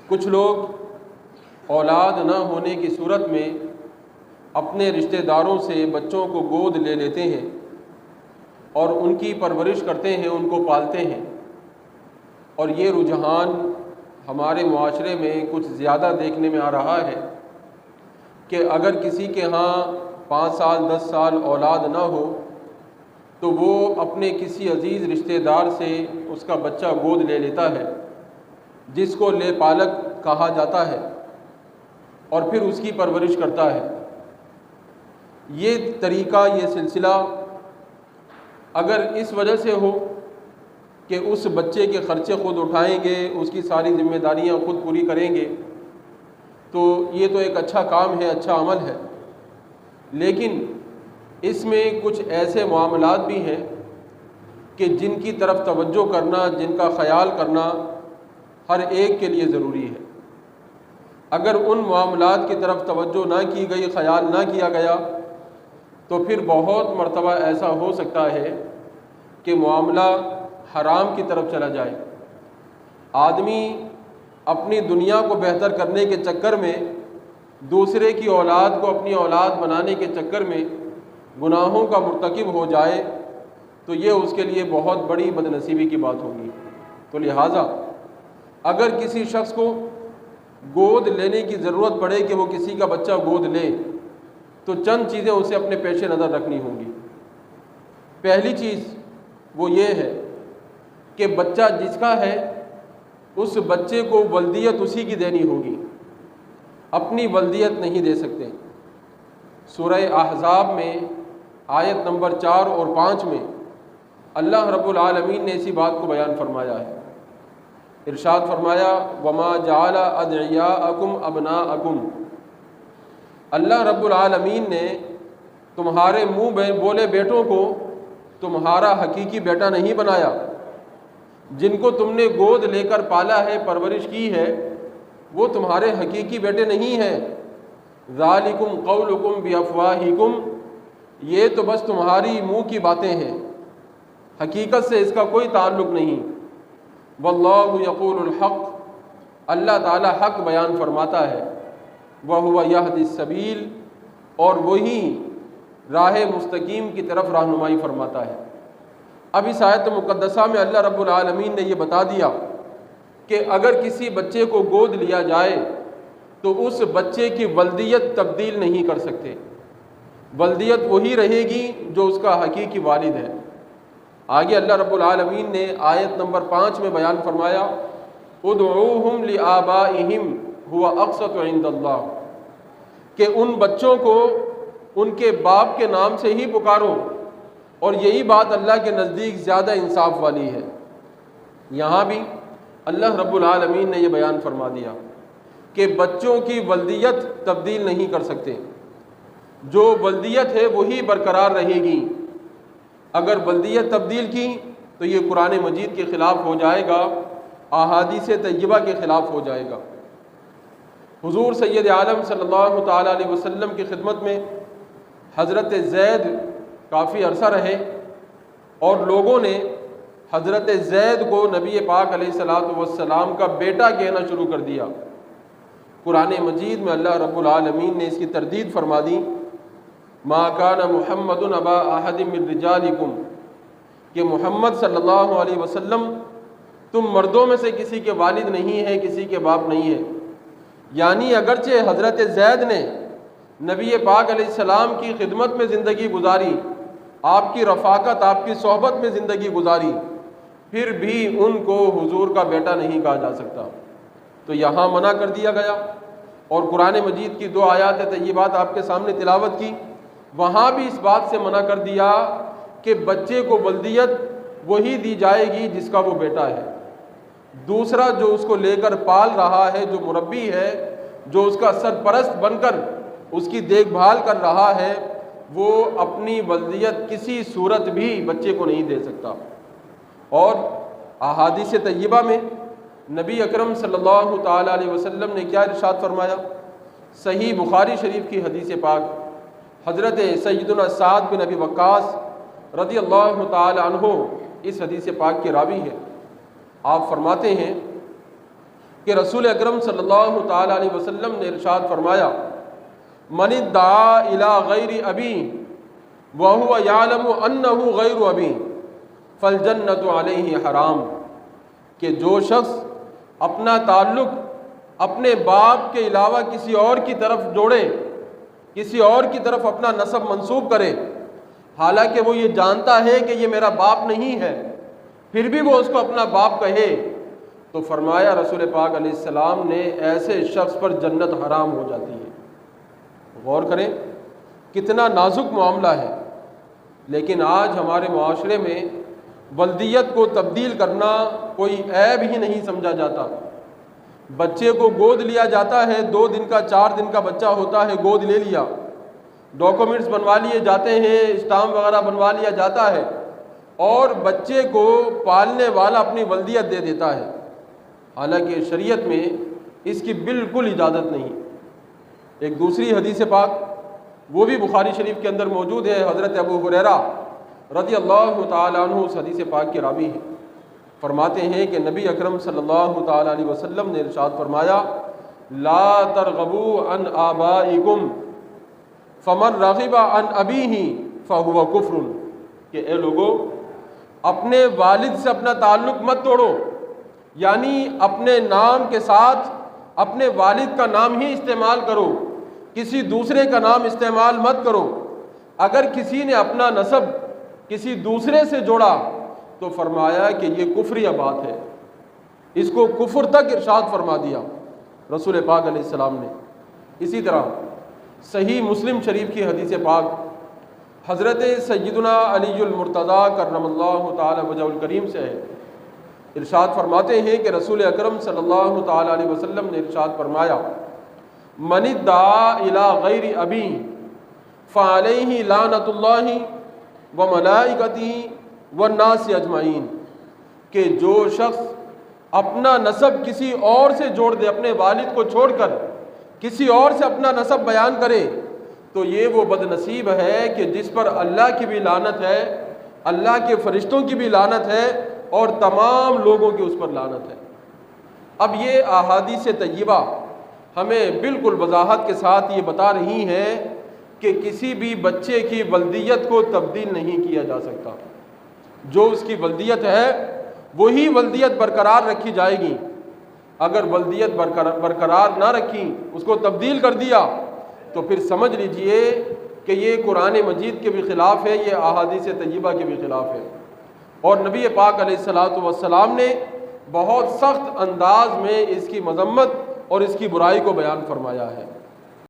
کچھ لوگ اولاد نہ ہونے کی صورت میں اپنے رشتہ داروں سے بچوں کو گود لے لیتے ہیں اور ان کی پرورش کرتے ہیں، ان کو پالتے ہیں، اور یہ رجحان ہمارے معاشرے میں کچھ زیادہ دیکھنے میں آ رہا ہے کہ اگر کسی کے ہاں 5 سال 10 سال اولاد نہ ہو تو وہ اپنے کسی عزیز رشتہ دار سے اس کا بچہ گود لے لیتا ہے، جس کو لے پالک کہا جاتا ہے، اور پھر اس کی پرورش کرتا ہے۔ یہ طریقہ، یہ سلسلہ اگر اس وجہ سے ہو کہ اس بچے کے خرچے خود اٹھائیں گے، اس کی ساری ذمہ داریاں خود پوری کریں گے، تو یہ تو ایک اچھا کام ہے، اچھا عمل ہے، لیکن اس میں کچھ ایسے معاملات بھی ہیں کہ جن کی طرف توجہ کرنا، جن کا خیال کرنا ہر ایک کے لیے ضروری ہے۔ اگر ان معاملات کی طرف توجہ نہ کی گئی، خیال نہ کیا گیا، تو پھر بہت مرتبہ ایسا ہو سکتا ہے کہ معاملہ حرام کی طرف چلا جائے۔ آدمی اپنی دنیا کو بہتر کرنے کے چکر میں، دوسرے کی اولاد کو اپنی اولاد بنانے کے چکر میں گناہوں کا مرتکب ہو جائے تو یہ اس کے لیے بہت بڑی بدنصیبی کی بات ہوگی۔ تو لہٰذا اگر کسی شخص کو گود لینے کی ضرورت پڑے کہ وہ کسی کا بچہ گود لے، تو چند چیزیں اسے اپنے پیش نظر رکھنی ہوں گی۔ پہلی چیز وہ یہ ہے کہ بچہ جس کا ہے اس بچے کو ولدیت اسی کی دینی ہوگی، اپنی ولدیت نہیں دے سکتے۔ سورہ احزاب میں آیت نمبر 4 اور 5 میں اللہ رب العالمین نے اسی بات کو بیان فرمایا ہے۔ ارشاد فرمایا وما جعل ادعیاءکم ابناءکم، اللہ رب العالمین نے تمہارے منہ بولے بیٹوں کو تمہارا حقیقی بیٹا نہیں بنایا، جن کو تم نے گود لے کر پالا ہے، پرورش کی ہے، وہ تمہارے حقیقی بیٹے نہیں ہیں۔ ذالکم قولکم بافواہکم، یہ تو بس تمہاری منہ کی باتیں ہیں، حقیقت سے اس کا کوئی تعلق نہیں۔ واللہ یقول الحق، اللہ تعالی حق بیان فرماتا ہے۔ وہو یہدی السبیل، اور وہی راہ مستقیم کی طرف رہنمائی فرماتا ہے۔ اب اس آیت مقدسہ میں اللہ رب العالمین نے یہ بتا دیا کہ اگر کسی بچے کو گود لیا جائے تو اس بچے کی ولدیت تبدیل نہیں کر سکتے، ولدیت وہی رہے گی جو اس کا حقیقی والد ہے۔ آگے اللہ رب العالمین نے آیت نمبر 5 میں بیان فرمایا ادعوہم لآبائہم هو اقسط عند اللہ، کہ ان بچوں کو ان کے باپ کے نام سے ہی پکارو، اور یہی بات اللہ کے نزدیک زیادہ انصاف والی ہے۔ یہاں بھی اللہ رب العالمین نے یہ بیان فرما دیا کہ بچوں کی ولدیت تبدیل نہیں کر سکتے، جو ولدیت ہے وہی برقرار رہے گی۔ اگر ولدیت تبدیل کی تو یہ قرآن مجید کے خلاف ہو جائے گا، احادیث طیبہ کے خلاف ہو جائے گا۔ حضور سید عالم صلی اللہ تعالیٰ علیہ وسلم کی خدمت میں حضرت زید کافی عرصہ رہے، اور لوگوں نے حضرت زید کو نبی پاک علیہ الصلوۃ والسلام کا بیٹا کہنا شروع کر دیا۔ قرآن مجید میں اللہ رب العالمین نے اس کی تردید فرما دی ما کان محمد ابا احد من رجالکم، کہ محمد صلی اللہ علیہ وسلم تم مردوں میں سے کسی کے والد نہیں ہے، کسی کے باپ نہیں ہے۔ یعنی اگرچہ حضرت زید نے نبی پاک علیہ السلام کی خدمت میں زندگی گزاری، آپ کی رفاقت، آپ کی صحبت میں زندگی گزاری، پھر بھی ان کو حضور کا بیٹا نہیں کہا جا سکتا۔ تو یہاں منع کر دیا گیا، اور قرآن مجید کی 2 آیات طیبات آپ کے سامنے تلاوت کی، وہاں بھی اس بات سے منع کر دیا کہ بچے کو ولدیت وہی دی جائے گی جس کا وہ بیٹا ہے۔ دوسرا جو اس کو لے کر پال رہا ہے، جو مربی ہے، جو اس کا سرپرست بن کر اس کی دیکھ بھال کر رہا ہے، وہ اپنی ولدیت کسی صورت بھی بچے کو نہیں دے سکتا۔ اور احادیث طیبہ میں نبی اکرم صلی اللہ تعالیٰ علیہ وسلم نے کیا ارشاد فرمایا؟ صحیح بخاری شریف کی حدیث پاک، حضرت سیدنا سعد بن ابی وقاص رضی اللہ تعالی عنہ اس حدیث پاک کے راوی ہے۔ آپ فرماتے ہیں کہ رسول اکرم صلی اللہ تعالیٰ علیہ وسلم نے ارشاد فرمایا من ادعا الی غیر ابی وہو یعلم انہ غیر ابی فالجنت علیہ حرام، کہ جو شخص اپنا تعلق اپنے باپ کے علاوہ کسی اور کی طرف جوڑے، کسی اور کی طرف اپنا نسب منسوب کرے، حالانکہ وہ یہ جانتا ہے کہ یہ میرا باپ نہیں ہے، پھر بھی وہ اس کو اپنا باپ کہے، تو فرمایا رسول پاک علیہ السلام نے ایسے شخص پر جنت حرام ہو جاتی ہے۔ غور کریں کتنا نازک معاملہ ہے، لیکن آج ہمارے معاشرے میں ولدیت کو تبدیل کرنا کوئی عیب ہی نہیں سمجھا جاتا۔ بچے کو گود لیا جاتا ہے، 2 دن کا 4 دن کا بچہ ہوتا ہے، گود لے لیا، ڈاکومنٹس بنوا لیے جاتے ہیں، اسٹامپ وغیرہ بنوا لیا جاتا ہے، اور بچے کو پالنے والا اپنی ولدیت دے دیتا ہے، حالانکہ شریعت میں اس کی بالکل اجازت نہیں۔ ایک دوسری حدیث پاک وہ بھی بخاری شریف کے اندر موجود ہے، حضرت ابو ہریرہ رضی اللہ تعالیٰ عنہ اس حدیث پاک کے راوی ہیں، فرماتے ہیں کہ نبی اکرم صلی اللہ تعالیٰ علیہ وسلم نے ارشاد فرمایا لا ترغبوا عن آبائکم فمن رغب عن ابیہ فہو کفر، کہ اے لوگو اپنے والد سے اپنا تعلق مت توڑو، یعنی اپنے نام کے ساتھ اپنے والد کا نام ہی استعمال کرو، کسی دوسرے کا نام استعمال مت کرو۔ اگر کسی نے اپنا نسب کسی دوسرے سے جوڑا تو فرمایا کہ یہ کفریہ بات ہے، اس کو کفر تک ارشاد فرما دیا رسول پاک علیہ السلام نے۔ اسی طرح صحیح مسلم شریف کی حدیث پاک حضرت سیدنا علی المرتضیٰ کرم اللہ تعالی وجہہ الکریم سے ہے، ارشاد فرماتے ہیں کہ رسول اکرم صلی اللہ تعالی علیہ وسلم نے ارشاد فرمایا من ادعا الی غیر ابی فعلیہ لعنۃ اللہ وملائکتہ والناس اجمعین، کہ جو شخص اپنا نسب کسی اور سے جوڑ دے، اپنے والد کو چھوڑ کر کسی اور سے اپنا نسب بیان کرے، تو یہ وہ بد نصیب ہے کہ جس پر اللہ کی بھی لعنت ہے، اللہ کے فرشتوں کی بھی لعنت ہے، اور تمام لوگوں کی اس پر لعنت ہے۔ اب یہ احادیث طیبہ ہمیں بالکل وضاحت کے ساتھ یہ بتا رہی ہیں کہ کسی بھی بچے کی ولدیت کو تبدیل نہیں کیا جا سکتا، جو اس کی ولدیت ہے وہی ولدیت برقرار رکھی جائے گی۔ اگر ولدیت برقرار نہ رکھی، اس کو تبدیل کر دیا، تو پھر سمجھ لیجئے کہ یہ قرآن مجید کے بھی خلاف ہے، یہ احادیث طیبہ کے بھی خلاف ہے، اور نبی پاک علیہ الصلاۃ والسلام نے بہت سخت انداز میں اس کی مذمت اور اس کی برائی کو بیان فرمایا ہے۔